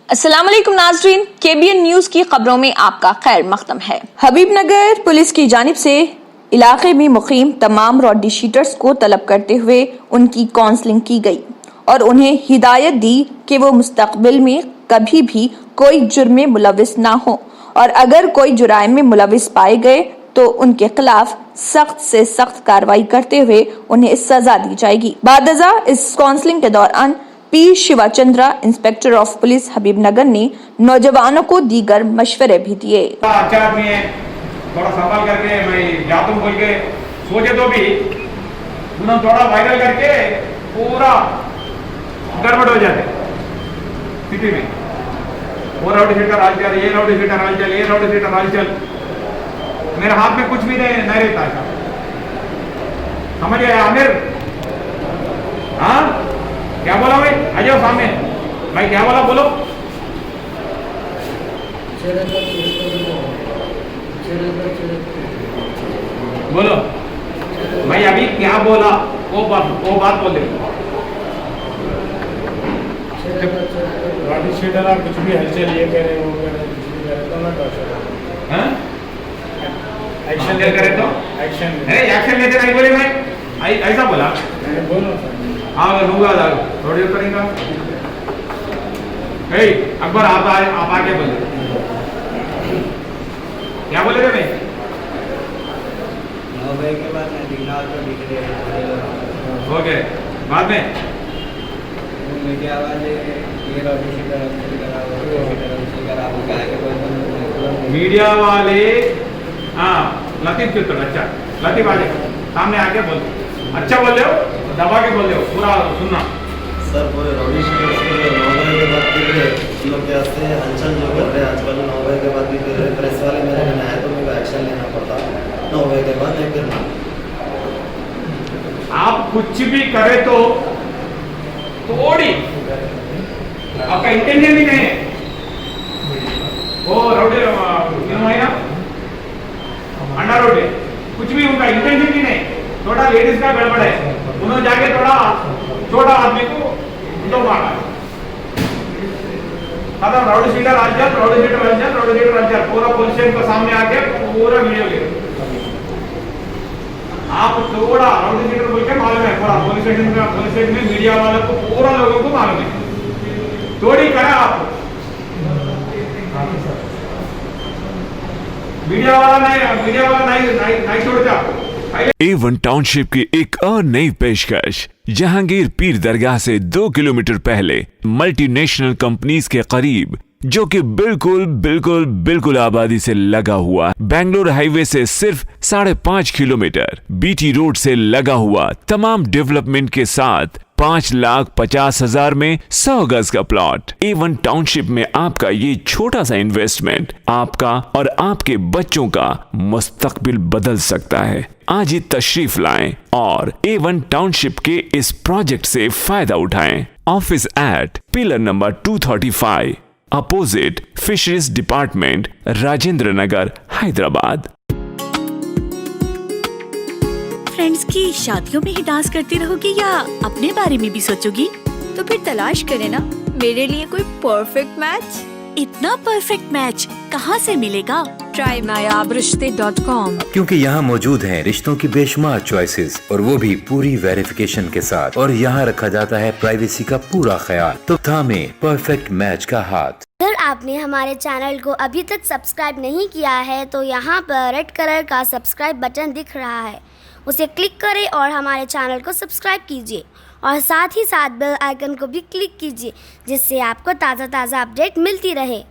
अस्सलाम वालेकुम नाज़रीन, KBN न्यूज की खबरों में आपका खैर मकदम है। हबीबनगर पुलिस की जानिब से इलाके में मुकीम तमाम रॉडी शीटर्स को तलब करते हुए उनकी काउंसलिंग की गई और उन्हें हिदायत दी कि वो मुस्तकबिल में कभी भी कोई जुर्म में मुलविस ना हो और अगर कोई जुराइम में मुलविस पाए गए तो उनके खिलाफ सख्त से सख्त कार्रवाई करते हुए उन्हें सजा दी जाएगी। बादजा इस काउंसलिंग के दौरान P Shivachandra, inspector of police Habibnagar ने नौजवानों को दीगर मशवरे भी दिए। अच्छा आदमी है, थोड़ा संभाल करके मैं जाता हूँ बोल के सोचे तो भी उन्होंने थोड़ा वायरल करके पूरा गड़बड़ हो जाते सिटी में। वो राउडी शीटर हलचल, ये राउडी शीटर हलचल, ये राउडी शीटर हलचल, मेरे हाथ में कुछ भी नहीं रहता ऐसा, समझ गए आमिर? हाँ क्या बोला भाई? आ जाओ सामने भाई, क्या बोला बोलो। बोलो भाई, अभी क्या बोला वो बात बोल दे। रॉडी शीटर आप कुछ भी हलचल ये कह रहे वो कह रहे कुछ भी कह रहे तो ना करो। हाँ एक्शन ले करे तो एक्शन एक्शन लेते नहीं बोले भाई, ऐसा बोला। बोलो हाँ लूंगा थोड़ी देर करेंगे। अकबर आप आगे बोले, क्या बोले थे भाई? 9 बजे के बाद ओके, बाद में मीडिया वाले ये रॉडी शीटर मीडिया वाले हाँ लतीफ के उत्तर। अच्छा लतीफ आगे सामने आके बोल, अच्छा बोल रहे हो, दबा के बोल रहे हो, पूरा सुनना। सर पूरे रॉडी शीटर से 9 बजे के बाद फिर लोग कैसे हलचल जो कर रहे हैं आजकल, 9 बजे के बाद भी फिर प्रेस वाले मेरे में आए तो मेरे को एक्शन लेना पड़ता। 9 बजे के बाद नहीं करना। आप कुछ भी करे तो थोड़ी आपका इंटेंशन भी नहीं है वो राउडी ना अंडा रोड है, कुछ भी उनका इंटेंशन भी नहीं। थोड़ा लेडीज का गड़बड़ है, उन्होंने जाके थोड़ा छोटा आदमी को दो मारा। खत्म, राउडी शीटर हलचल, राउडी शीटर हलचल, राउडी शीटर हलचल, पूरा पुलिस स्टेशन के सामने आके पूरा वीडियो ले। आप थोड़ा राउडी शीटर बोल के मालूम है, पूरा पुलिस स्टेशन में मीडिया वालों को पूरा लोगों को मालूम है, थोड़ी करा आप मीडिया वाला नहीं छोड़ते आपको। A1 टाउनशिप की एक और नई पेशकश जहांगीर पीर दरगाह से 2 किलोमीटर पहले मल्टीनेशनल कंपनीज के करीब, जो कि बिल्कुल आबादी से लगा हुआ, बेंगलोर हाईवे से सिर्फ 5.5 किलोमीटर, BT रोड से लगा हुआ, तमाम डेवलपमेंट के साथ 5,50,000 में 100 गज का प्लॉट। A1 टाउनशिप में आपका ये छोटा सा इन्वेस्टमेंट आपका और आपके बच्चों का मुस्तकबिल बदल सकता है। आज ही तशरीफ लाएं और A1 टाउनशिप के इस प्रोजेक्ट से फायदा उठाएं। Office at pillar number 235 opposite fisheries department, Rajendra Nagar, Hyderabad. Friends की शादियों में ही डांस करती रहोगी या अपने बारे में भी सोचोगी? तो फिर तलाश करें ना मेरे लिए कोई परफेक्ट मैच। इतना परफेक्ट मैच कहाँ से मिलेगा? ट्राई nayabrishte.com, क्योंकि यहाँ मौजूद हैं रिश्तों की बेशुमार चॉइसेस और वो भी पूरी वेरिफिकेशन के साथ, और यहाँ रखा जाता है प्राइवेसी का पूरा ख्याल। तो थामे परफेक्ट मैच का हाथ। अगर आपने हमारे चैनल को अभी तक सब्सक्राइब नहीं किया है तो यहाँ पर रेड कलर का सब्सक्राइब बटन दिख रहा है, उसे क्लिक करें और हमारे चैनल को सब्सक्राइब कीजिए और साथ ही साथ बेल आइकन को भी क्लिक कीजिए, जिससे आपको ताज़ा अपडेट मिलती रहे।